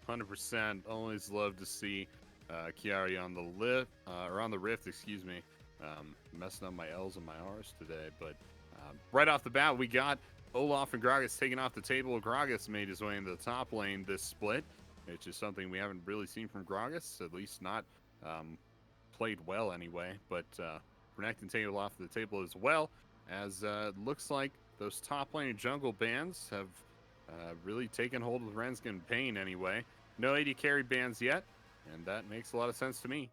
100%. Always love to see Chiari on the lift, or on the rift, excuse me. Messing up my L's and my R's today. But right off the bat, we got Olaf and Gragas taking off the table. Gragas made his way into the top lane this split, which is something we haven't really seen from Gragas, at least not played well anyway. But Renekton and table off the table as well, as it looks like those top lane and jungle bans have really taken hold with Renska and Pain anyway. No AD carry bans yet, and that makes a lot of sense to me.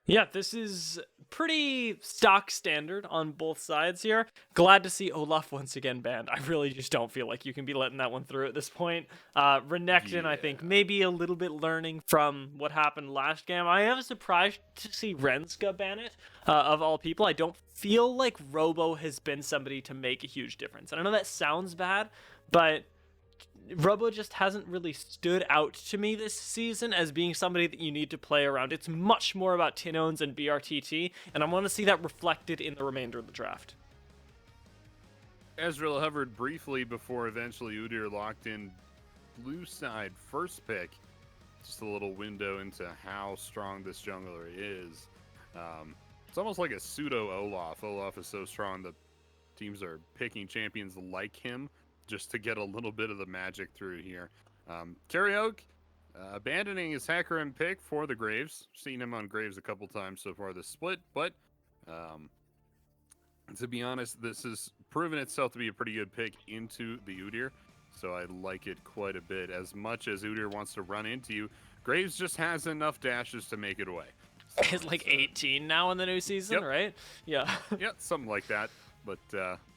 Yeah, this is pretty stock standard on both sides here. Glad to see Olaf once again banned. I really just don't feel like you can be letting that one through at this point. Renekton, I think, maybe a little bit learning from what happened last game. I am surprised to see Renska ban it, of all people. I don't feel like Robo has been somebody to make a huge difference. And I know that sounds bad, but Robo just hasn't really stood out to me this season as being somebody that you need to play around. It's much more about Tinones and BRTT, and I want to see that reflected in the remainder of the draft. Ezreal hovered briefly before eventually Udyr locked in blue side first pick. Just a little window into how strong this jungler is. It's almost like a pseudo Olaf. Olaf is so strong that teams are picking champions like him just to get a little bit of the magic through here. Karaoke abandoning his hacker and pick for the Graves. Seen him on Graves a couple times so far this split, but to be honest, this has proven itself to be a pretty good pick into the Udyr, so I like it quite a bit. As much as Udyr wants to run into you, Graves just has enough dashes to make it away. So he's like 18 now in the new season, right? Yeah. Yeah, something like that. But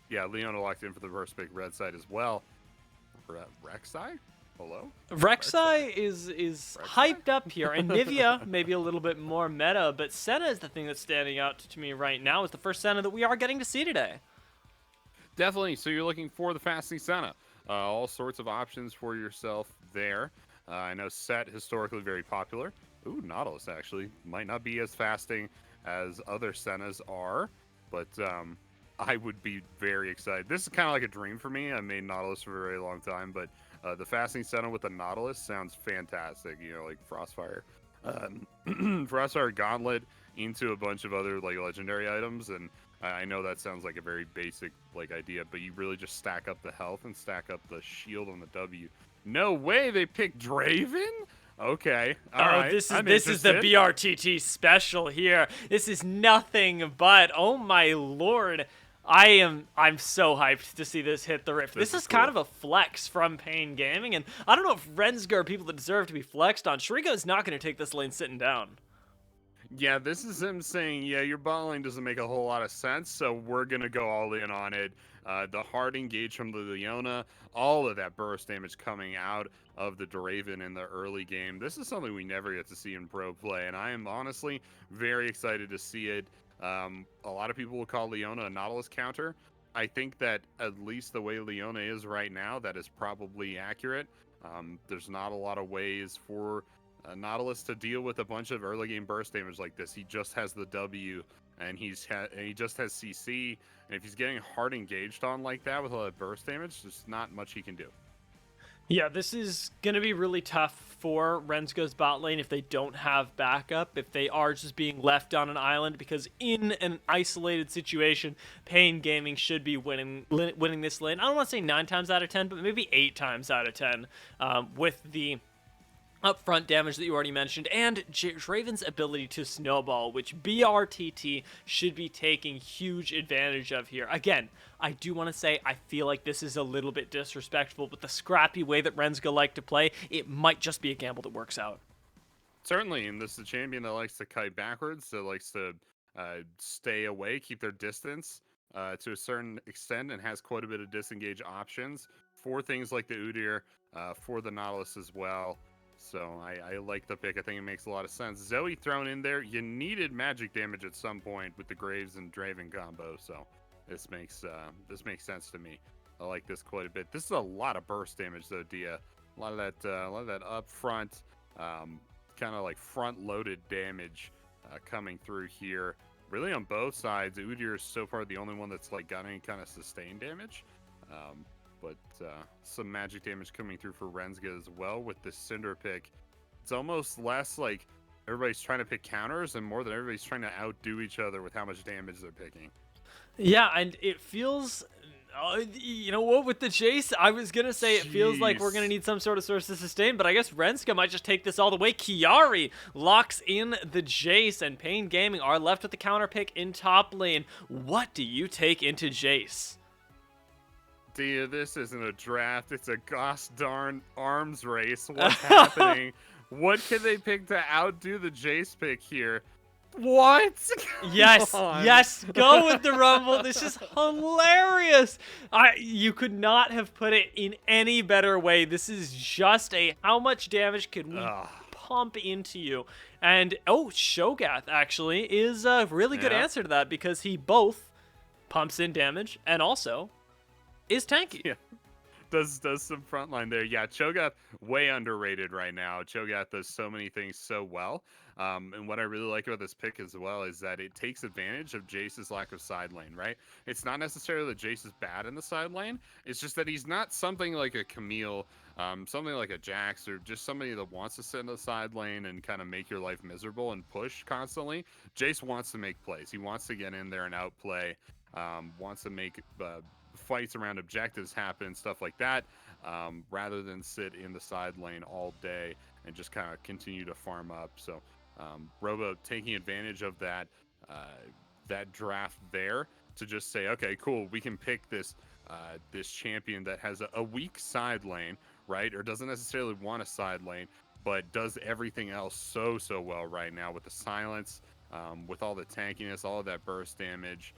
yeah, Leona locked in for the first pick red side as well. Rek'Sai? Hello? Rek'Sai is hyped up here, and Nivea maybe a little bit more meta, but Senna is the thing that's standing out to me right now. Is the first Senna that we are getting to see today. Definitely. So you're looking for the fasting Senna. All sorts of options for yourself there. I know Set historically very popular. Ooh, Nautilus actually might not be as fasting as other Sennas are, but I would be very excited. This is kind of like a dream for me. I made Nautilus for a very long time, but the fasting Senna with the Nautilus sounds fantastic. You know, like Frostfire, Frostfire Gauntlet into a bunch of other like legendary items, and I know that sounds like a very basic like idea, but you really just stack up the health and stack up the shield on the W. No way they picked Draven. Okay. All right. This is the BRTT special here. This is nothing but, oh my lord. I'm so hyped to see this hit the rift. This is cool. Kind of a flex from Pain Gaming, and I don't know if Rensga are people that deserve to be flexed on. Shrigo's not going to take this lane sitting down. Yeah, this is him saying, yeah, your bot lane doesn't make a whole lot of sense, so we're going to go all in on it. The hard engage from the Leona, all of that burst damage coming out of the Draven in the early game. This is something we never get to see in pro play, and I am honestly very excited to see it. A lot of people will call Leona a Nautilus counter. I think that at least the way Leona is right now, that is probably accurate. There's not a lot of ways for Nautilus to deal with a bunch of early game burst damage like this. He just has the W, and he just has CC, and if he's getting hard engaged on like that with a lot of burst damage, there's not much he can do. Yeah, this is going to be really tough for Rensga's bot lane if they don't have backup, if they are just being left on an island, because in an isolated situation, Pain Gaming should be winning this lane. I don't want to say 9 times out of 10, but maybe 8 times out of 10 with the upfront damage that you already mentioned, and Draven's ability to snowball, which BRTT should be taking huge advantage of here. Again, I do want to say I feel like this is a little bit disrespectful, but the scrappy way that Rensga like to play, it might just be a gamble that works out. Certainly, and this is a champion that likes to kite backwards, that likes to stay away, keep their distance to a certain extent, and has quite a bit of disengage options for things like the Udyr, for the Nautilus as well. So I like the pick. I think it makes a lot of sense. Zoe thrown in there. You needed magic damage at some point with the Graves and Draven combo, so this makes sense to me. I like this quite a bit. This is a lot of burst damage though, Dia. A lot of that up front, kind of like front-loaded damage coming through here. Really on both sides. Udyr is so far the only one that's like got any kind of sustained damage. but some magic damage coming through for Renzga as well with the Cinder pick. It's almost less like everybody's trying to pick counters and more that everybody's trying to outdo each other with how much damage they're picking. Yeah, and it feels, you know what, with the Jace, I was going to say it feels like we're going to need some sort of source to sustain, but I guess Renska might just take this all the way. Chiari locks in the Jace, and Pain Gaming are left with the counter pick in top lane. What do you take into Jace? Dude, this isn't a draft. It's a gosh darn arms race. What's happening? What can they pick to outdo the Jace pick here? What? Yes, yes, go with the Rumble. This is hilarious. You could not have put it in any better way. This is just a how much damage can we pump into you? And Shogath actually is a really good answer to that, because he both pumps in damage and also is tanky. Yeah. Does some frontline there. Yeah, Cho'Gath, way underrated right now. Cho'Gath does so many things so well. And what I really like about this pick as well is that it takes advantage of Jace's lack of side lane, right? It's not necessarily that Jace is bad in the side lane. It's just that he's not something like a Camille, something like a Jax, or just somebody that wants to sit in the side lane and kind of make your life miserable and push constantly. Jace wants to make plays. He wants to get in there and outplay, wants to make fights around objectives happen, stuff like that, rather than sit in the side lane all day and just kind of continue to farm up. So Robo taking advantage of that draft there to just say, okay, cool, we can pick this this champion that has a weak side lane, right, or doesn't necessarily want a side lane, but does everything else so well right now with the silence, with all the tankiness, all of that burst damage.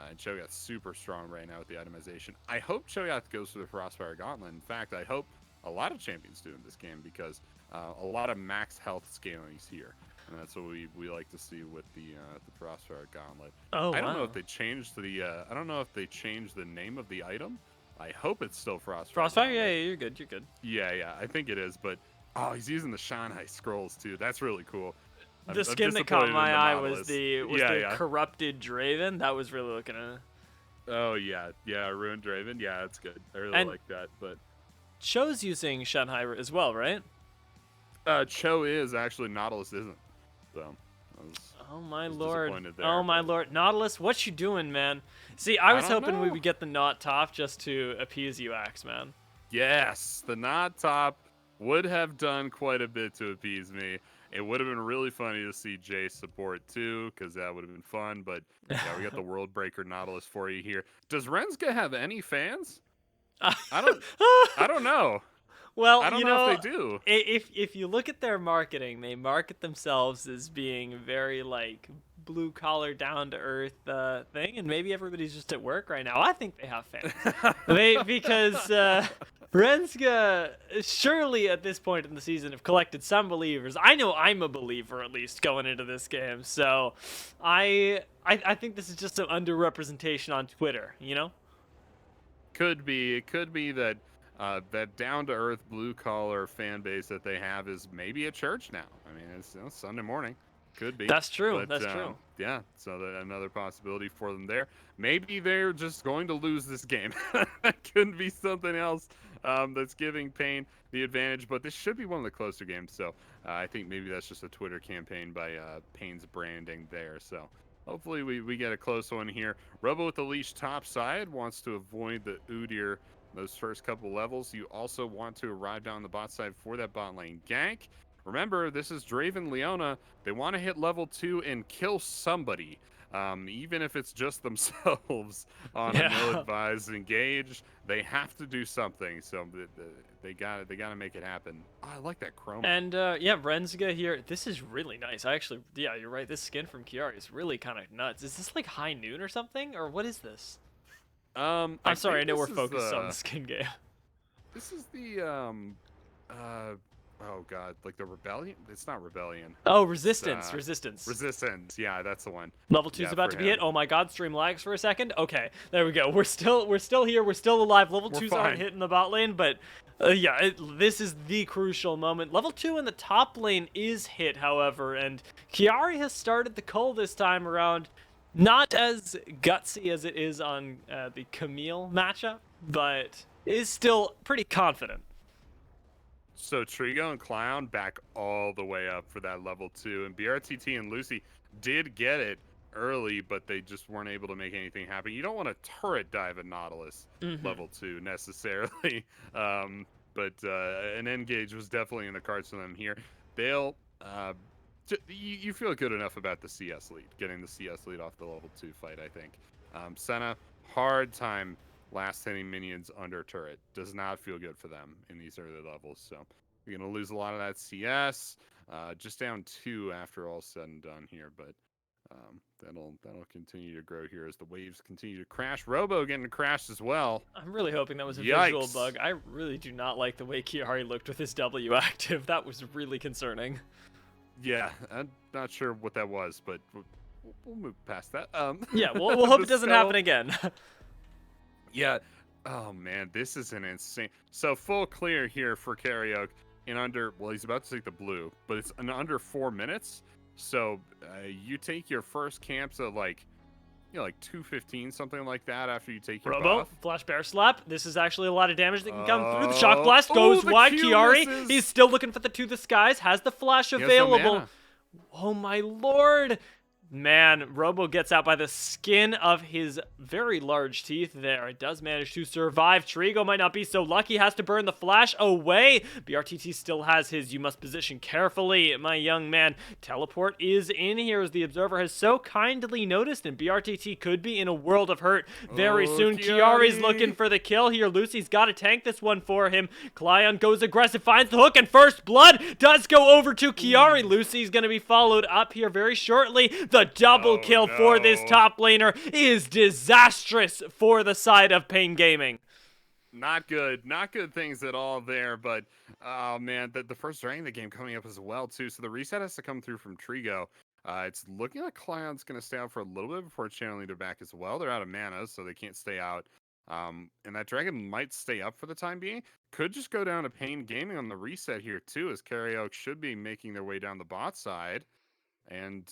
And Cho'Gath's super strong right now with the itemization. I hope Cho'Gath goes for the Frostfire Gauntlet. In fact, I hope a lot of champions do in this game, because a lot of max health scaling is here, and that's what we like to see with the Frostfire Gauntlet. I don't know if they changed the I don't know if they changed the name of the item. I hope it's still Frostfire. Yeah, you're good. You're good. Yeah, I think it is. But he's using the Shanghai scrrules too. That's really cool. The skin that caught my eye was the corrupted Draven. That was really looking at. Oh yeah, ruined Draven. Yeah, that's good. I really like that. But Cho's using Shanghai as well, right? Cho is actually, Nautilus isn't. So. Oh my lord! Oh my lord! Nautilus, what you doing, man? See, I was hoping we would get the not top just to appease you, Axe Man. Yes, the not top would have done quite a bit to appease me. It would have been really funny to see Jay support too, because that would have been fun. But yeah, we got the World Breaker Nautilus for you here. Does Renzga have any fans? I don't know. Well, I don't know if they do. If you look at their marketing, they market themselves as being very like blue collar, down to earth thing, and maybe everybody's just at work right now. I think they have fans. because Renzga surely at this point in the season have collected some believers. I know I'm a believer at least going into this game, so I think this is just some underrepresentation on Twitter, you know? Could be. It could be that that down-to-earth blue-collar fan base that they have is maybe a church now. I mean, it's Sunday morning. Could be. That's true. But, that's true. Yeah, so another possibility for them there. Maybe they're just going to lose this game. That could be something else that's giving Pain the advantage, but this should be one of the closer games. So I think maybe that's just a Twitter campaign by Pain's branding there. So hopefully we get a close one here. Robo with the leash top side wants to avoid the Udyr those first couple levels. You also want to arrive down the bot side for that bot lane gank. Remember, this is Draven Leona. They want to hit level 2 and kill somebody, even if it's just themselves on a no-advised engage. They have to do something, so they got to make it happen. Oh, I like that chroma. And yeah, Renzga here. This is really nice. Yeah, you're right. This skin from Chiari is really kind of nuts. Is this like High Noon or something, or what is this? I'm sorry, I know we're focused on the skin game. This is the oh god, like the Rebellion? It's not Rebellion. Oh, Resistance. Resistance. Yeah, that's the one. Level 2's about to be hit. Oh my god, stream lags for a second. Okay, there we go. We're still here. We're still alive. Level 2's aren't hitting the bot lane, but yeah, this is the crucial moment. Level 2 in the top lane is hit, however, and Chiari has started the cull this time around. Not as gutsy as it is on the Camille matchup, but is still pretty confident. So Trigo and Clown back all the way up for that level 2, and BRTT and Lucy did get it early, but they just weren't able to make anything happen. You don't want to turret dive a Nautilus level 2 necessarily, but an engage was definitely in the cards for them here. They'll you feel good enough about the CS lead, getting the CS lead off the level 2 fight, I think. Senna, hard time last hitting minions under turret. Does not feel good for them in these early levels. So you're going to lose a lot of that CS. Just down 2 after all said and done here, but that'll continue to grow here as the waves continue to crash. Robo getting crashed as well. I'm really hoping that was a Yikes. visual bug. I really do not like the way Kiari looked with his W active. That was really concerning. Yeah, I'm not sure what that was, but we'll move past that. Yeah, we'll hope it doesn't happen again. Yeah. Oh man, this is an insane. So full clear here for Karaoke in under. Well, he's about to take the blue, but it's in under 4 minutes. So you take your first camps at like 2:15, something like that. After you take your Robo, buff. flash bear slap. This is actually a lot of damage that can come through. The shock blast goes the wide. Q Kiari, misses. he's still looking for the to the skies. Has the flash He has no available. mana. Oh my lord. Man, Robo gets out by the skin of his very large teeth there. It does manage to survive. Trigo might not be so lucky. Has to burn the flash away. BRTT still has his you must position carefully, my young man. Teleport is in here as the observer has so kindly noticed, and BRTT could be in a world of hurt very soon. Kiari's looking for the kill here. Lucy's got to tank this one for him. Klyon goes aggressive, finds the hook, and first blood does go over to Kiari. Lucy's going to be followed up here very shortly. The double kill for this top laner is disastrous for the side of Pain Gaming. Not good things at all there, but oh man, the first dragon of the game coming up as well too. So the reset has to come through from Trigo. It's looking like Clyon's going to stay out for a little bit before channeling their back as well. They're out of mana, so they can't stay out. And that dragon might stay up for the time being. Could just go down to Pain Gaming on the reset here too, as Karaoke should be making their way down the bot side. And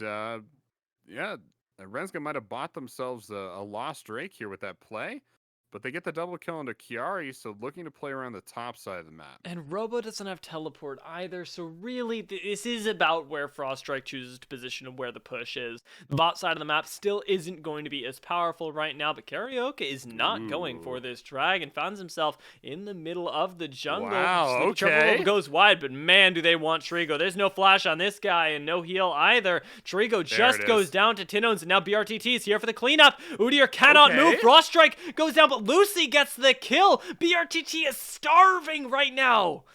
yeah, Renska might have bought themselves a lost Drake here with that play, but they get the double kill into Kiari, so looking to play around the top side of the map. And Robo doesn't have teleport either, so really this is about where Froststrike chooses to position and where the push is. The bot side of the map still isn't going to be as powerful right now, but Karaoke is not going for this drag and finds himself in the middle of the jungle. Wow, Robo goes wide, but man, do they want Trigo. There's no flash on this guy and no heal either. Trigo just goes down to Tinones, and now BRTT is here for the cleanup. Udyr cannot move. Froststrike goes down, but Lucy gets the kill. BRTT is starving right now.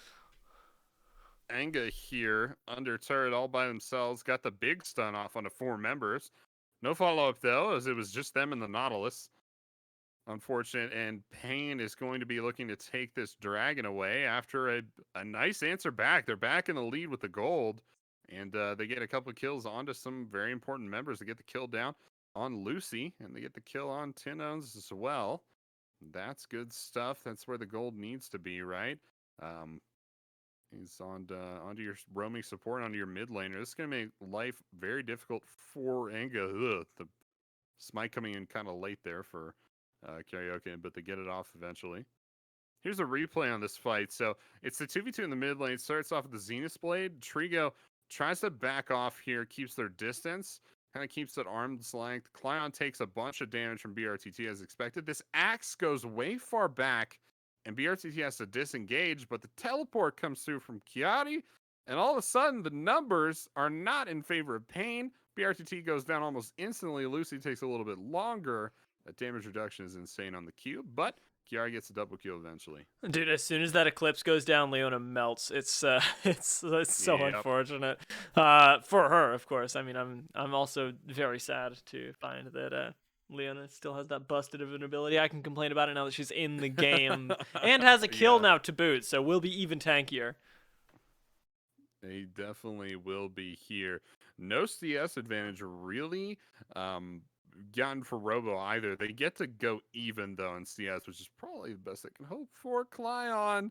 Anga here under turret all by themselves. Got the big stun off onto 4 members. No follow-up though, as it was just them and the Nautilus. Unfortunate, and Pain is going to be looking to take this dragon away after a nice answer back. They're back in the lead with the gold, and they get a couple of kills onto some very important members. They get the kill down on Lucy, and they get the kill on Tinones as well. That's good stuff. That's where the gold needs to be, right? He's onto your roaming support, onto your mid laner. This is going to make life very difficult for Anga. The smite coming in kind of late there for Karaoke, but they get it off eventually. Here's a replay on this fight. So it's the 2v2 in the mid lane. Starts off with the Zenith Blade. Trigo tries to back off here, keeps their distance. Kind of keeps it arm's length. Klyon takes a bunch of damage from BRTT as expected. This axe goes way far back, and BRTT has to disengage, but the teleport comes through from Kiari, and all of a sudden, the numbers are not in favor of Pain. BRTT goes down almost instantly. Lucy takes a little bit longer. That damage reduction is insane on the cube, but Kiari gets a double kill eventually. Dude, as soon as that eclipse goes down, Leona melts. It's so unfortunate for her, of course. I mean, I'm also very sad to find that Leona still has that busted of an ability. I can complain about it now that she's in the game and has a kill now to boot, so we'll be even tankier. They definitely will be here. No CS advantage really gotten for Robo either. They get to go even though in CS, which is probably the best they can hope for. Klyon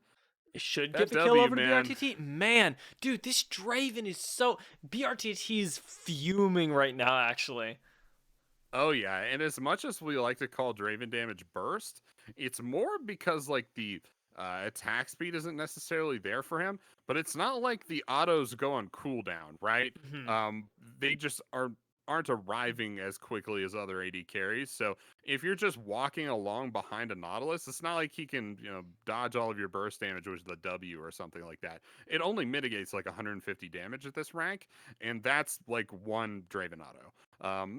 should get the kill over to BRTT. Man, dude, this Draven is so... BRTT's fuming right now, actually. Oh yeah, and as much as we like to call Draven damage burst, it's more because like the attack speed isn't necessarily there for him, but it's not like the autos go on cooldown, right? Mhm. Um, they just aren't arriving as quickly as other AD carries. So if you're just walking along behind a Nautilus, it's not like he can, dodge all of your burst damage with the W or something like that. It only mitigates like 150 damage at this rank, and that's like one Draven auto.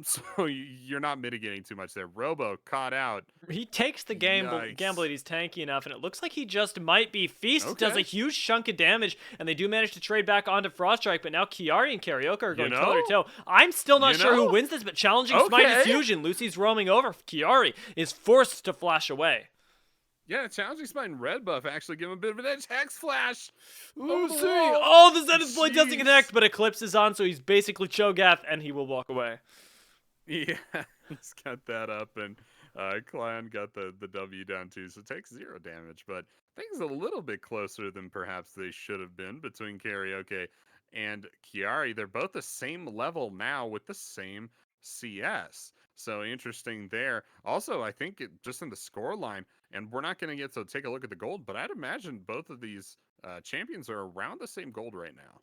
So you're not mitigating too much there. Robo caught out. He takes the gamble Yikes. that he's tanky enough, and it looks like he just might be. Feast does a Okay. huge chunk of damage, and they do manage to trade back onto Froststrike, but now Kiari and Karaoke are You going toe to know? toe. I'm still not You sure who know? wins this, but challenging Smite is Okay. Fusion. Lucy's roaming over. Kiari is forced to flash away. Yeah, challenging spine and red buff actually give him a bit of an edge. Hex flash over the Lucy! wall. Oh, the Zenith Blade doesn't Jeez. connect, but Eclipse is on, so he's basically Cho'Gath, and he will walk away. Yeah, he's got that up, and Clan got the W down too, so takes 0 damage. But things a little bit closer than perhaps they should have been between Karaoke and Kiari. They're both the same level now with the same CS. So interesting there. Also, I think just in the score line, and we're not going to get to take a look at the gold, but I'd imagine both of these champions are around the same gold right now.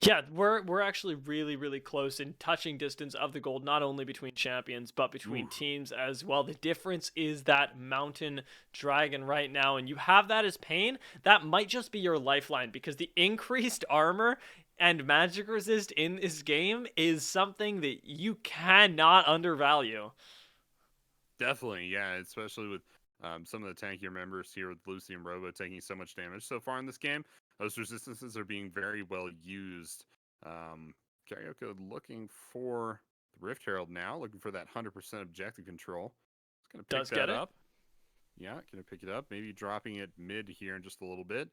Yeah, we're actually really close in touching distance of the gold, not only between champions but between Ooh, teams as well. The difference is that mountain dragon right now, and you have that as pain. That might just be your lifeline because the increased armor and magic resist in this game is something that you cannot undervalue. definitely, yeah, especially with some of the tankier members here with Lucy and Robo taking so much damage so far in this game. Those resistances are being very well used. Um, Karaoke looking for the Rift Herald now, looking for that 100% objective control. It's going to pick Does get that it. up. Yeah, going to pick it up. Maybe dropping it mid here in just a little bit.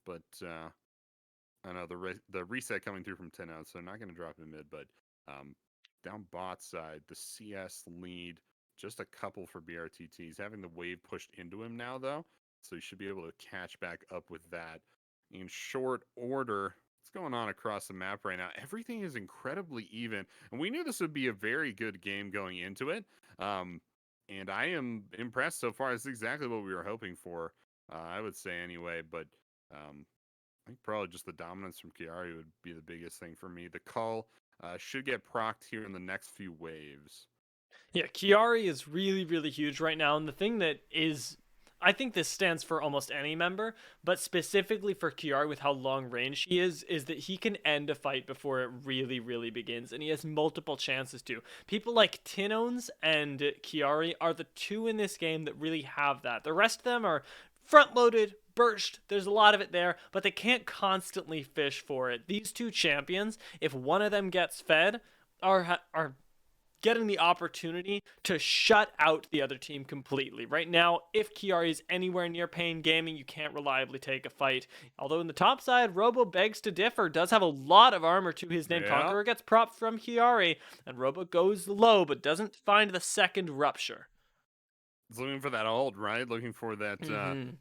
But I know the reset coming through from 10 out, so not going to drop in mid. But um, down bot side, the CS lead, just a couple for BRTT. He's having the wave pushed into him now, though, so he should be able to catch back up with that in short order. What's going on across the map right now? Everything is incredibly even, and we knew this would be a very good game going into it. And I am impressed so far. It's exactly what we were hoping for, I would say anyway. But I think probably just the dominance from Kiari would be the biggest thing for me. The call should get procced here in the next few waves. Yeah, Kiari is really huge right now, and the thing that is, I think this stands for almost any member, but specifically for Kiari with how long range he is that he can end a fight before it really begins, and he has multiple chances to. People like Tinones and Kiari are the two in this game that really have that. The rest of them are front-loaded, burst. There's a lot of it there, but they can't constantly fish for it. These two champions, if one of them gets fed, are getting the opportunity to shut out the other team completely. Right now, if Kiari is anywhere near Pain Gaming, you can't reliably take a fight. Although in the top side, Robo begs to differ, does have a lot of armor to his name. Yeah. Conqueror gets propped from Kiari, and Robo goes low, but doesn't find the second rupture. It's looking for that ult, right? Looking for that. Mm-hmm.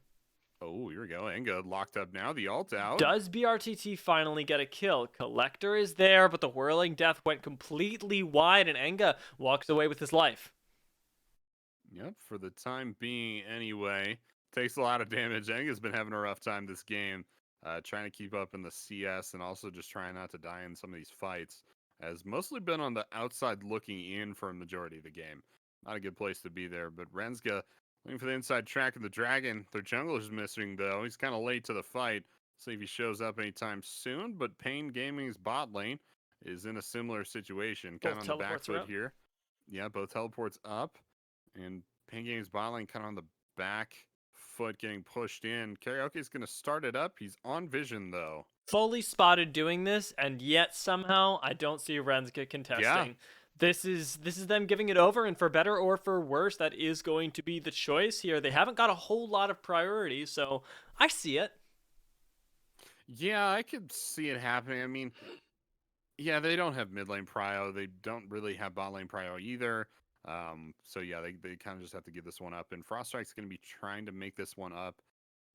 Oh, here we go. Enga locked up now. The ult out. Does BRTT finally get a kill? Collector is there, but the Whirling Death went completely wide, and Enga walks away with his life. Yep, for the time being anyway. Takes a lot of damage. Enga's been having a rough time this game. Trying to keep up in the CS and also just trying not to die in some of these fights. Has mostly been on the outside looking in for a majority of the game. Not a good place to be there, but Rensga looking for the inside track of the Dragon. Their jungler's missing, though. He's kind of late to the fight. See if he shows up anytime soon, but Pain Gaming's bot lane is in a similar situation. Kind Both of on the back teleports are foot up. here. Yeah, both teleports up. And Pain Gaming's bot lane kind of on the back foot getting pushed in. Karaoke's going to start it up. He's on vision, though. Fully spotted doing this, and yet somehow I don't see Renska Yeah. contesting. This is them giving it over, and for better or for worse, that is going to be the choice here. They haven't got a whole lot of priorities, so I see it. Yeah, I could see it happening. I mean, yeah, they don't have mid lane prio. They don't really have bot lane prio either. So yeah, they kind of just have to give this one up. And Froststrike's going to be trying to make this one up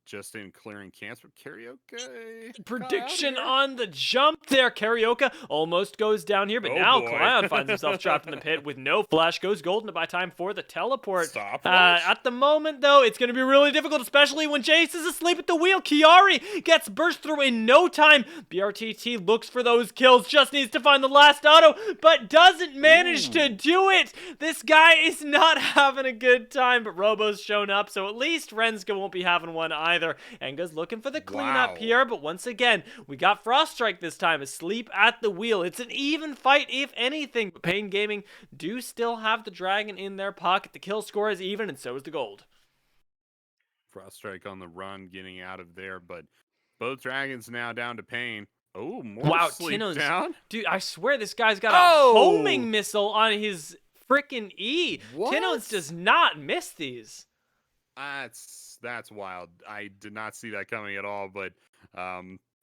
just in clearing camps, but Karaoke got out Prediction here. on the jump there. Karaoke almost goes down here, but Oh now boy. Clion finds himself trapped in the pit with no flash. Goes golden to buy time for the teleport. Stopwatch? At the moment, though, it's going to be really difficult, especially when Jace is asleep at the wheel. Kiari gets burst through in no time. BRTT looks for those kills, just needs to find the last auto, but doesn't manage to do it. This guy is not having a good time, but Robo's shown up, so at least Renska won't be having one either. Enga's looking for the cleanup here, but once again, we got Frost Strike this time, asleep at the wheel. It's an even fight, if anything, but Pain Gaming do still have the dragon in their pocket. The kill score is even, and so is the gold. Frost Strike on the run, getting out of there, but both dragons now down to Pain. Oh, more sleep down. Dude, I swear this guy's got a homing missile on his freaking E. What? Tino's does not miss these. That's wild. I did not see that coming at all, but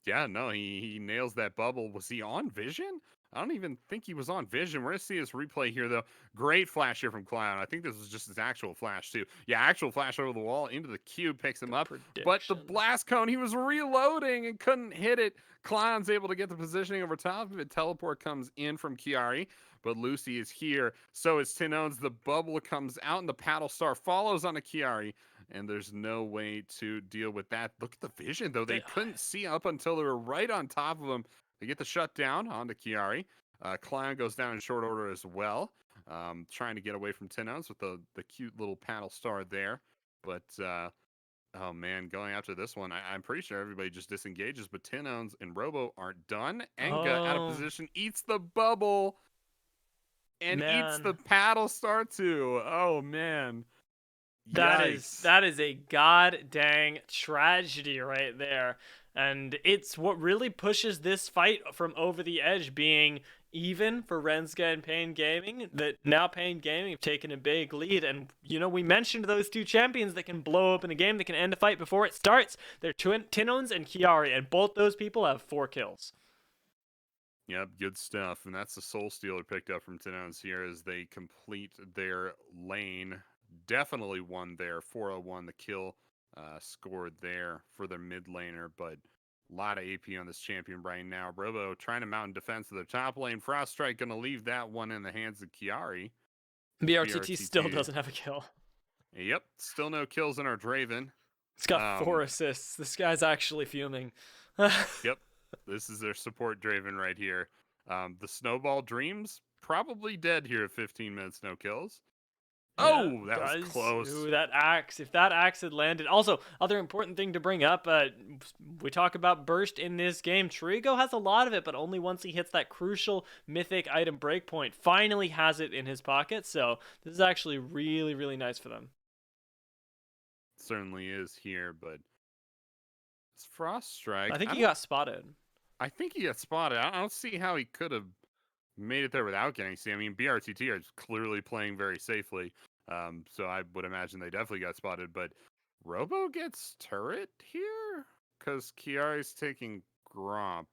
yeah, no, he nails that bubble. Was he on vision? I don't even think he was on vision. We're going to see his replay here, though. Great flash here from Clown. I think this was just his actual flash, too. Yeah, actual flash over the wall into the cube, picks him up. But the blast cone, he was reloading and couldn't hit it. Clown's able to get the positioning over top of it. Teleport comes in from Kiari, but Lucy is here. So is Tinones. The bubble comes out, and the paddle star follows on a Kiari. And there's no way to deal with that. Look at the vision, though. They couldn't see up until they were right on top of him. They get the shutdown onto Kiari. Clown goes down in short order as well. Trying to get away from Tinones with the cute little paddle star there. But, oh man, going after this one, I'm pretty sure everybody just disengages. But Tinones and Robo aren't done. Enga out of position, eats the bubble. And eats the paddle star too. Oh man. That is a god dang tragedy right there. And it's what really pushes this fight from over the edge, being even for Renska and Pain Gaming, that now Pain Gaming have taken a big lead. And, you know, we mentioned those two champions that can blow open a game, that can end a fight before it starts. They're Tinones and Kiari, and both those people have 4 kills. Yep, good stuff. And that's the Soul Stealer picked up from Tinones here as they complete their lane. Definitely won there. 401 the kill scored there for their mid laner, but a lot of AP on this champion right now. Robo trying to mount defense of their top lane. Frost Strike going to leave that one in the hands of Kiari. BRTT still doesn't have a kill. Yep, still no kills in our Draven. It's got 4 assists. This guy's actually fuming. Yep, this is their support Draven right here. The Snowball Dreams probably dead here at 15 minutes, no kills. Oh, that was close. Ooh, that axe. If that axe had landed. Also, other important thing to bring up, we talk about burst in this game. Trigo has a lot of it, but only once he hits that crucial mythic item breakpoint. Finally has it in his pocket, so this is actually really, really nice for them. Certainly is here, but it's Frost Strike. I think he got spotted. I think he got spotted. I don't see how he could have made it there without getting seen. I mean, BRTT is clearly playing very safely. So I would imagine they definitely got spotted. But Robo gets turret here? Because Kiari's taking Gromp.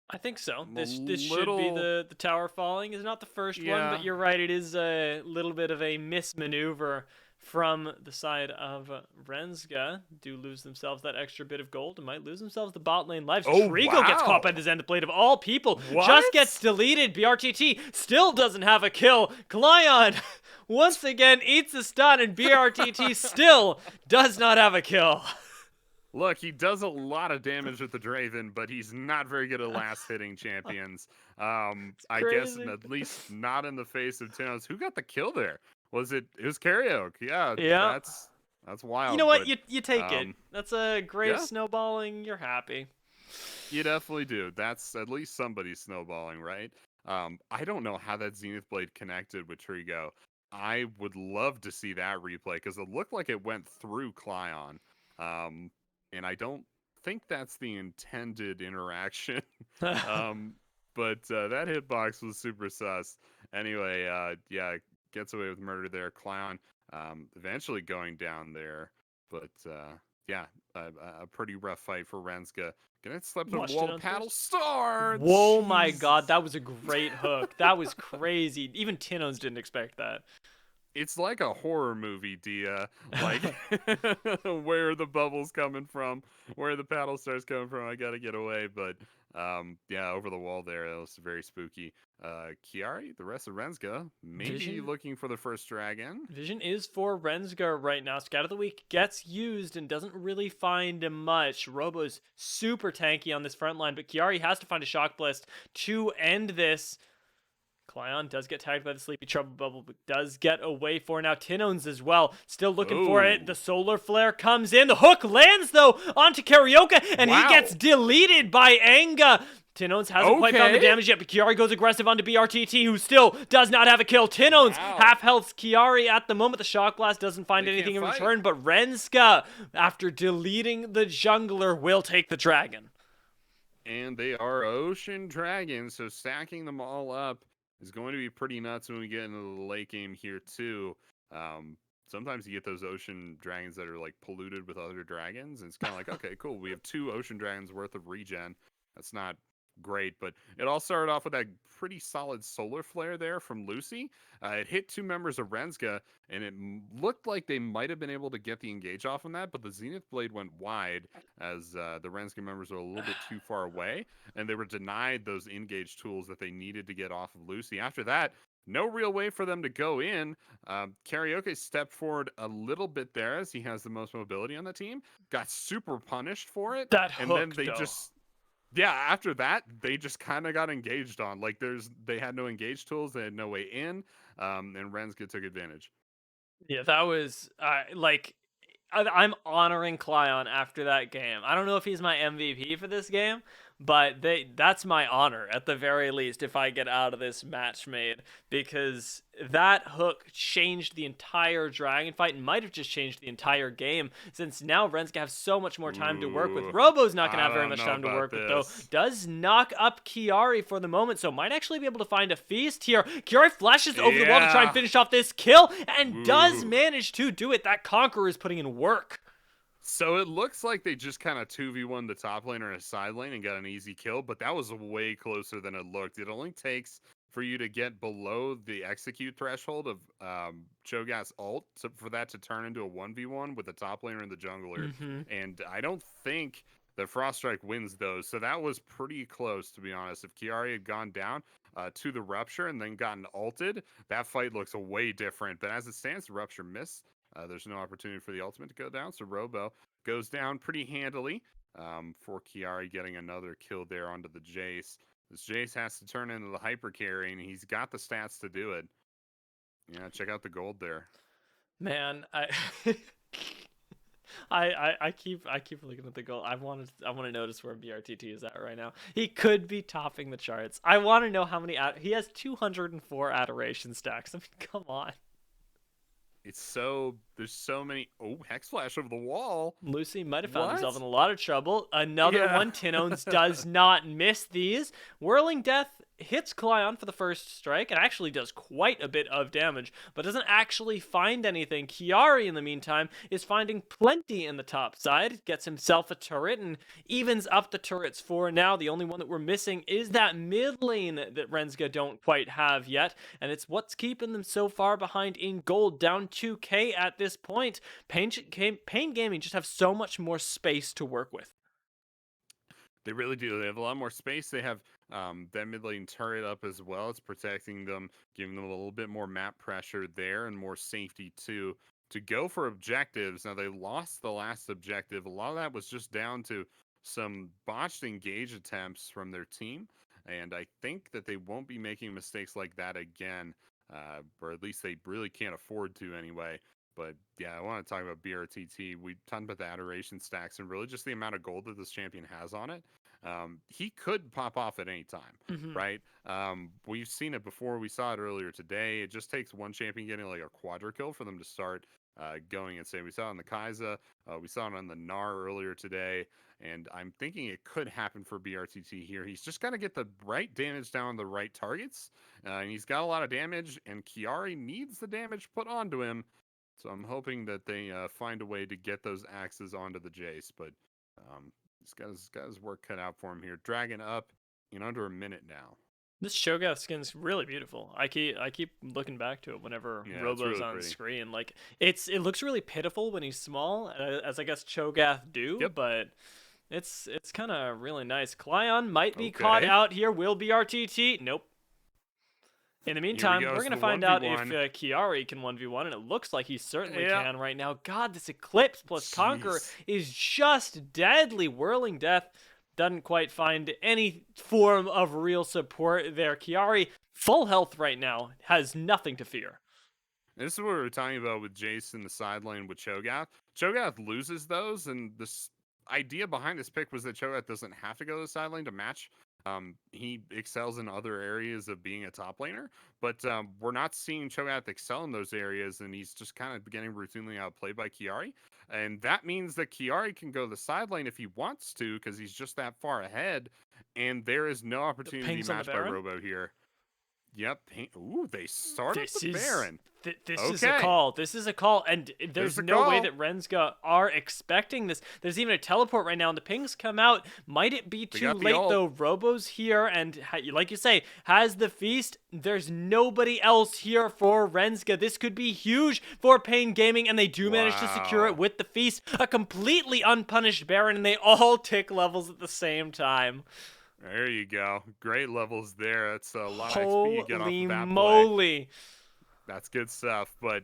I think so. This should be the tower falling. Is not the first one, but you're right. It is a little bit of a mismaneuver from the side of Renska. Do lose themselves that extra bit of gold and might lose themselves the bot lane lives. Trigo gets caught by the Zenith Blade of all people. What? Just gets deleted. BRTT still doesn't have a kill. Clion once again eats a stun, and BRTT still does not have a kill. Look, he does a lot of damage with the Draven, but he's not very good at last hitting champions. I guess at least not in the face of Tinones. Who got the kill there? It was Karaoke. Yeah. That's wild. You know what? You take it. That's a great snowballing. You're happy. You definitely do. That's at least somebody snowballing, right? I don't know how that Zenith Blade connected with Trigo. I would love to see that replay because it looked like it went through Clion. And I don't think that's the intended interaction. But that hitbox was super sus. Anyway, gets away with murder there. Clown eventually going down there. But a pretty rough fight for Renska. Gonna slip the wall paddle star. Whoa, my god, that was a great hook. That was crazy. Even Tinones didn't expect that. It's like a horror movie, Dia. Like, where are the bubbles coming from? Where are the paddle stars coming from? I gotta get away. But yeah, over the wall there, that was very spooky. Kiari, the rest of Renska, maybe Vision looking for the first dragon. Vision is for Rensgar right now. Scout of the Week gets used and doesn't really find much. Robo's super tanky on this front line, but Kiari has to find a Shock Blast to end this. Clion does get tagged by the Sleepy Trouble Bubble, but does get away for now. Tinones as well, still looking for it. The Oh, Solar Flare comes in. The hook lands, though, onto Karaoke, and he gets wow. deleted by Anga. Tinones hasn't quite found the Okay. damage yet, but Kiari goes aggressive onto BRTT, who still does not have a kill. Tinones Wow. half health Kiari at the moment. The Shock Blast doesn't find They anything can't in fight. return, but Renska, after deleting the jungler, will take the dragon. And they are ocean dragons, so stacking them all up is going to be pretty nuts when we get into the late game here too. Um, Sometimes you get those ocean dragons that are like polluted with other dragons, and it's kind of like, okay, cool, we have two ocean dragons worth of regen. That's not great, but it all started off with that pretty solid solar flare there from Lucy. It hit two members of Renska, and it looked like they might have been able to get the engage off on that, but the Zenith Blade went wide as the Renska members were a little bit too far away, and they were denied those engage tools that they needed to get off of Lucy. After that, no real way for them to go in. Karaoke stepped forward a little bit there as he has the most mobility on the team, got super punished for it, That and then hook, they though. just yeah, after that, they just kind of got engaged on. Like they had no engage tools, they had no way in, and Renska took advantage. Yeah, that was like I'm honoring Clion after that game. I don't know if he's my MVP for this game, but that's my honor at the very least if I get out of this match made, because that hook changed the entire dragon fight and might have just changed the entire game, since now Ren's gonna have so much more time to work with. Ooh, Robo's not gonna I have very don't much know time to about work with though. this. Does knock up Kiari for the moment, so might actually be able to find a feast here. Kiari flashes over the wall to try and Yeah. finish off this kill and does Ooh. manage to do it. That Conqueror is putting in work. So it looks like they just kind of 2v1 the top lane or a side lane and got an easy kill, but that was way closer than it looked. It only takes for you to get below the execute threshold of Cho'Gath's ult for that to turn into a 1v1 with the top laner and the jungler. Mm-hmm. And I don't think that Froststrike wins those. So that was pretty close, to be honest. If Kiari had gone down to the Rupture and then gotten ulted, that fight looks way different. But as it stands, the Rupture missed. There's no opportunity for the ultimate to go down, so Robo goes down pretty handily for Kiari getting another kill there onto the Jace. This Jace has to turn into the hyper carry, and he's got the stats to do it. Yeah, check out the gold there. Man, I keep looking at the goal. I want to notice where BRTT is at right now. He could be topping the charts. I want to know how many he has 204 adoration stacks. I mean, come on. There's so many. Oh, Hex Flash over the wall. Lucy might have found himself in What? a lot of trouble. Another Yeah. one. Tinones does not miss these. Whirling Death hits Clion for the first strike and actually does quite a bit of damage, but doesn't actually find anything. Kiari, in the meantime, is finding plenty in the top side, gets himself a turret and evens up the turrets for now. The only one that we're missing is that mid lane that Renska don't quite have yet, and it's what's keeping them so far behind in gold, down 2k at this point. Pain Gaming just have so much more space to work with. They really do. They have a lot more space. They have that mid lane turret up as well. It's protecting them, giving them a little bit more map pressure there and more safety too to go for objectives. Now they lost the last objective. A lot of that was just down to some botched engage attempts from their team, and I think that they won't be making mistakes like that again, or at least they really can't afford to anyway. But yeah, I want to talk about BRTT. We talked about the adoration stacks and really just the amount of gold that this champion has on it. He could pop off at any time, Mm-hmm. right? We've seen it before. We saw it earlier today. It just takes one champion getting like a quadra kill for them to start going insane. We saw it on the Kai'Sa. We saw it on the Gnar earlier today. And I'm thinking it could happen for BRTT here. He's just got to get the right damage down on the right targets. And he's got a lot of damage, and Kiari needs the damage put onto him. So I'm hoping that they find a way to get those axes onto the Jace, but he's got his work cut out for him here. Dragon up in under a minute now. This Shogath skin's really beautiful. I keep looking back to it whenever Yeah, it's Robo's really on pretty. screen. Like it looks really pitiful when he's small, as I guess Cho'Gath do, Yep. but it's kind of really nice. Cleon might be caught Okay. out here. Will be RTT. Nope. In the Here we meantime, go. we're It's gonna the find out if 1v1. Kiari can 1v1, and it looks like he certainly Yeah. can right now. God, this Eclipse plus Conqueror Jeez. is just deadly. Whirling Death doesn't quite find any form of real support there. Kiari, full health right now, has nothing to fear. This is what we were talking about with Jace in the side lane with Cho'Gath. Cho'Gath loses those, and this idea behind this pick was that Cho'Gath doesn't have to go to the side lane to match. He excels in other areas of being a top laner, but we're not seeing Cho'Gath excel in those areas, and he's just kind of getting routinely outplayed by Kiari. And that means that Kiari can go to the side lane if he wants to, because he's just that far ahead, and there is no The opportunity to be pings on the matched by Baron. Robo here. Yep. Ooh, they started This the is Baron. this is a Okay. call. This is a call, and there's a no way call. that Rensga are expecting this. There's even a teleport right now, and the pings come out. Might it be They too got the late ult. though? Robo's here, and like you say, has the feast. There's nobody else here for Rensga. This could be huge for Pain Gaming, and they do manage to secure it Wow. with the feast. A completely unpunished Baron, and they all tick levels at the same time. There you go. Great levels there. That's a lot of XP you get off Holy of that play. moly! That's good stuff. But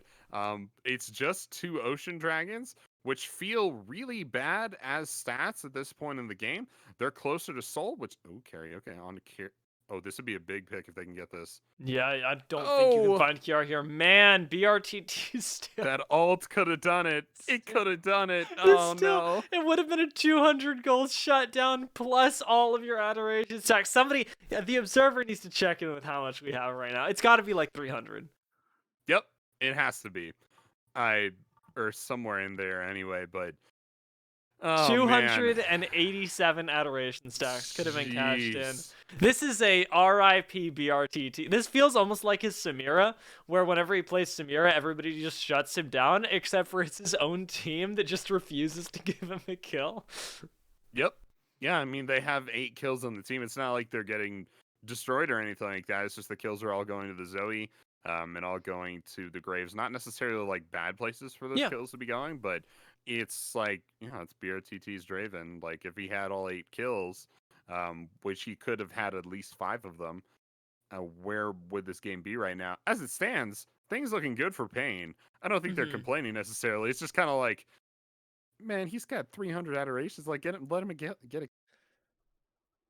it's just 2 Ocean Dragons, which feel really bad as stats at this point in the game. They're closer to Soul, which... Oh, carry. Okay, on to carry. Oh, this would be a big pick if they can get this. Yeah, I don't think you can Oh! find Kiara here. Man, BRTT still. That ult could have done it. It could have done it. Oh, no. It would have been a 200 gold shutdown plus all of your adoration stacks. Somebody, the observer needs to check in with how much we have right now. It's got to be like 300. Yep, it has to be. Or somewhere in there anyway, but... Oh, man. 287 adoration stacks could have been cashed in. Jeez. This is a RIP BRTT. This feels almost like his Samira, where whenever he plays Samira, everybody just shuts him down, except for it's his own team that just refuses to give him a kill. Yep. Yeah, I mean, they have 8 kills on the team. It's not like they're getting destroyed or anything like that. It's just the kills are all going to the Zoe, and all going to the Graves. Not necessarily like bad places for those Yeah. kills to be going, but it's like, it's BRTT's Draven. Like, if he had all 8 kills, which he could have had at least 5 of them, where would this game be right now? As it stands, things looking good for Pain. I don't think they're complaining necessarily. It's just kind of like, man, he's got 300 adorations. Like, let him get it.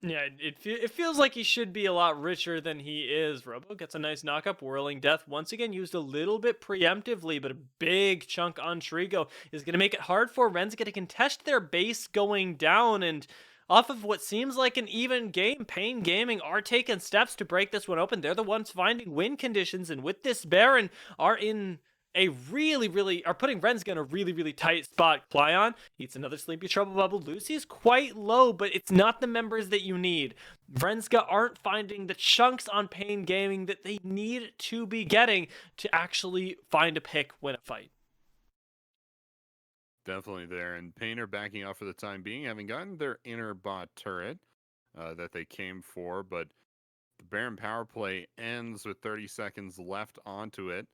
Yeah, it feels like he should be a lot richer than he is. Robo gets a nice knockup. Whirling Death once again used a little bit preemptively, but a big chunk on Trigo is going to make it hard for Rensga to contest their base going down. And off of what seems like an even game, Pain Gaming are taking steps to break this one open. They're the ones finding win conditions, and with this Baron are in a are putting Rensga in a really tight spot. Cleon eats another Sleepy Trouble Bubble. Lucy's quite low, but it's not the members that you need. Rensga aren't finding the chunks on Pain Gaming that they need to be getting to actually find a pick, win a fight. Definitely there. And Pain are backing off for the time being, having gotten their inner bot turret that they came for, but the Baron power play ends with 30 seconds left onto it.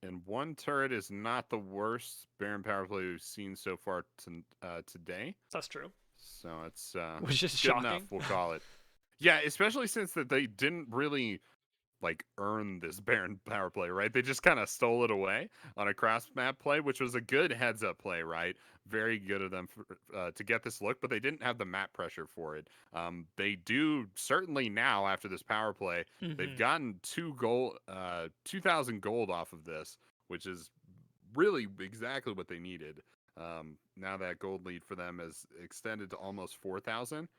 And 1 turret is not the worst Baron power play we've seen so far today. That's true. So it's Which is good shocking. enough, we'll call it. Yeah, especially since that they didn't really earn this Baron power play, right? They just kind of stole it away on a cross map play, which was a good heads up play, right? Very good of them to get this look, but they didn't have the map pressure for it. They do certainly now after this power play. They've gotten 2,000 gold off of this, which is really exactly what they needed. Now that gold lead for them has extended to almost 4,000.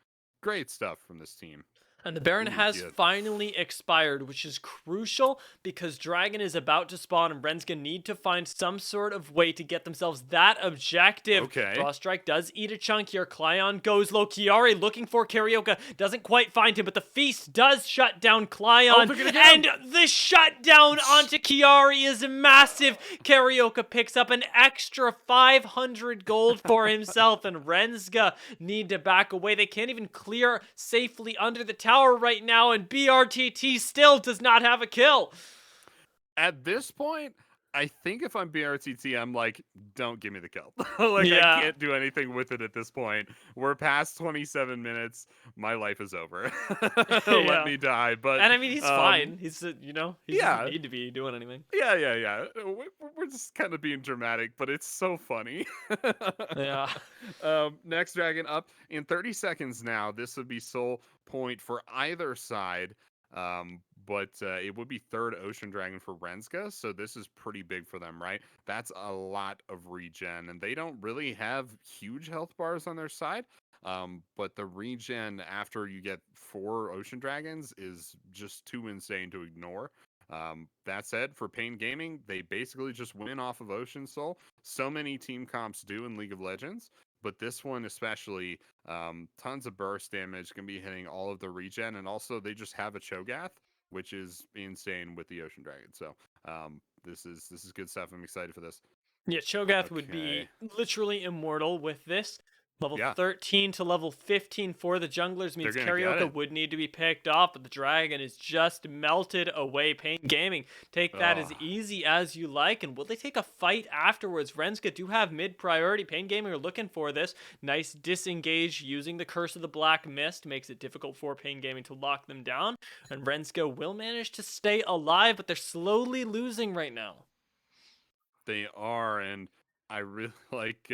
Great stuff from this team. And the Baron has good. finally expired, which is crucial because Dragon is about to spawn and Rensga need to find some sort of way to get themselves that objective. Okay. Frost Strike does eat a chunk here. Cleon goes low. Kiari looking for Karaoke. Doesn't quite find him, but the Feast does shut down Cleon. And the shutdown onto Kiari is massive. Karaoke picks up an extra 500 gold for himself, and Rensga need to back away. They can't even clear safely under the tower. tower right now, and BRTT still does not have a kill. At this point, I think if I'm BRTT, I'm like, don't give me the kill. Like, I Yeah. can't do anything with it at this point. We're past 27 minutes. My life is over. Let Yeah. me die. But, And I mean, he's fine. He's, he doesn't yeah. need to be doing anything. Yeah. We're just kind of being dramatic, but it's so funny. Yeah. Next dragon up in 30 seconds now. This would be soul point for either side. But it would be third ocean dragon for Renska, so this is pretty big for them, right? That's a lot of regen, and they don't really have huge health bars on their side. But the regen after you get 4 ocean dragons is just too insane to ignore. That said, for Pain Gaming, they basically just win off of Ocean Soul. So many team comps do in League of Legends, but this one especially, tons of burst damage, can be hitting all of the regen, and also they just have a Cho'Gath, which is insane with the Ocean Dragon. So this is good stuff. I'm excited for this. Yeah, Cho'Gath would Okay. be literally immortal with this. Level Yeah, 13 to level 15 for the junglers they're means gonna get Carioca it. would need to be picked off, but the dragon is just melted away. Pain Gaming, take that as Oh, easy as you like, and will they take a fight afterwards? Renska do have mid priority. Pain Gaming are looking for this. Nice disengage using the Curse of the Black Mist makes it difficult for Pain Gaming to lock them down, and Renska will manage to stay alive, but they're slowly losing right now. they are, and I really like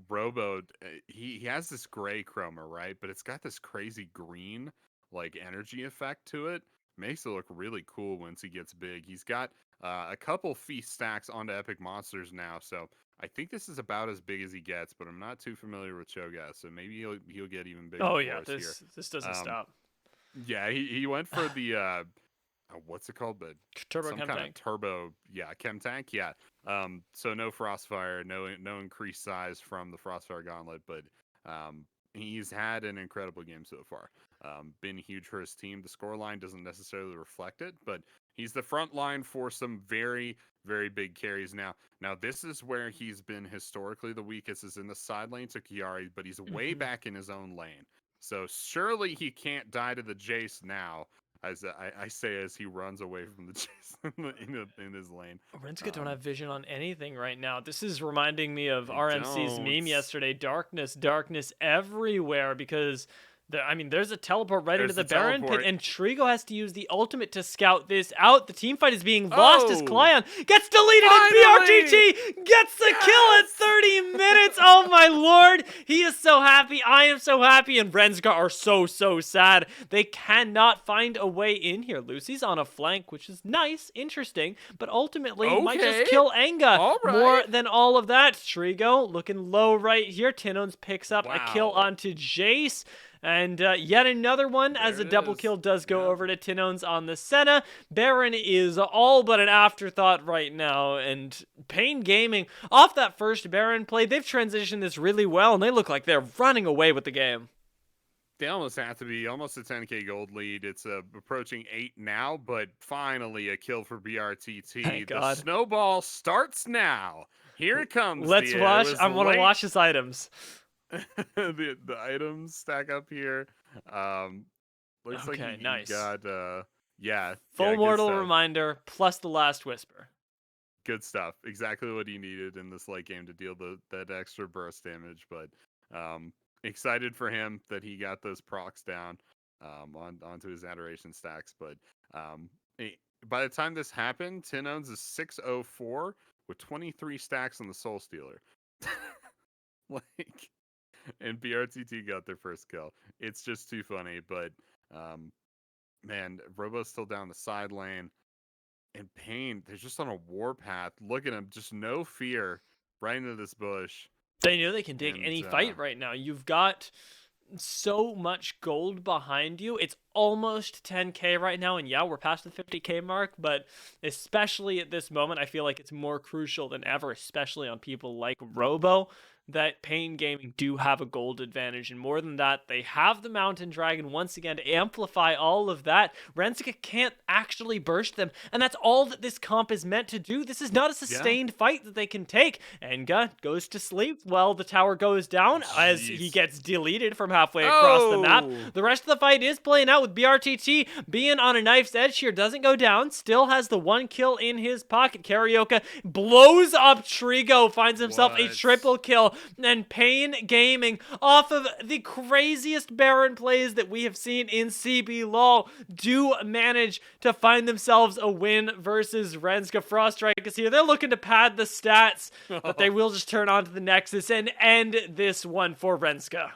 Robo. He has this gray chroma, right? But it's got this crazy green like energy effect to it. Makes it look really cool once he gets big. He's got a couple feast stacks onto epic monsters now, so I think this is about as big as he gets. But I'm not too familiar with Cho'Gath, so maybe he'll get even bigger Oh for yeah, us here. this doesn't Um, stop. yeah, he went for the what's it called? The Turbo some Chem kind of Tank. turbo, yeah, chem tank, yeah. So no frostfire, no increased size from the frostfire gauntlet, but he's had an incredible game so far. Been huge for his team. The scoreline doesn't necessarily reflect it, but he's the front line for some very big carries now. Now this is where he's been historically the weakest, is in the side lane to Kiari, but he's way Mhm. back in his own lane. So surely he can't die to the Jace now, as I say as he runs away from the chase in his lane. Renska don't Um, have vision on anything right now. This is reminding me of they RMC's don't. meme yesterday. Darkness, darkness everywhere because there's a teleport right into There's the the Baron pit, teleport. and Trigo has to use the ultimate to scout this out. The team fight is being lost as Oh, Klyon gets deleted, and finally! BRTT gets the kill at Yes! 30 minutes. Oh my lord, he is so happy. I am so happy, and Renska are so sad. They cannot find a way in here. Lucy's on a flank, which is nice, interesting, but ultimately might just Okay. kill Enga. All More right. than all of that, Trigo looking low right here. Tinones picks up a kill Wow. onto Jace. And yet another one, as There a it double is. kill does go Yep. over to Tinones on the Senna. Baron is all but an afterthought right now. And Pain Gaming, off that first Baron play, they've transitioned this really well, and they look like they're running away with the game. They almost have to be almost a 10k gold lead. It's approaching 8 now, but finally a kill for BRTT. Thank The God. snowball starts now. Here it comes. Let's Dia. It watch. was I want to late. watch his items. The items stack up here. Looks like Okay, he nice. got Full good mortal stuff. reminder plus the last whisper. Good stuff. Exactly what he needed in this late game to deal that extra burst damage. But excited for him that he got those procs down onto his adoration stacks. But by the time this happened, Tin owns a 604 with 23 stacks on the Soul Stealer. Like, and BRTT got their first kill. It's just too funny. But man, Robo's still down the side lane. And Pain, they're just on a warpath. Look at him, just no fear, right into this bush. They know they can take And any fight right now. You've got so much gold behind you. It's almost 10k right now, and yeah, we're past the 50k mark, but especially at this moment, I feel like it's more crucial than ever, especially on people like Robo. that Pain Gaming do have a gold advantage, and more than that, they have the Mountain Dragon once again to amplify all of that. Renska can't actually burst them, and that's all that this comp is meant to do. This is not a sustained fight that they can take. Enga goes to sleep while the tower goes down as he gets deleted from halfway across the map. The rest of the fight is playing out with BRTT being on a knife's edge here. Doesn't go down, still has the 1 kill in his pocket. Karaoke blows up Trigo, finds himself a triple kill. And Pain Gaming, off of the craziest Baron plays that we have seen in CBLOL, do manage to find themselves a win versus Renska. Froststrike is here. They're looking to pad the stats, but they will just turn on to the Nexus and end this one for Renska.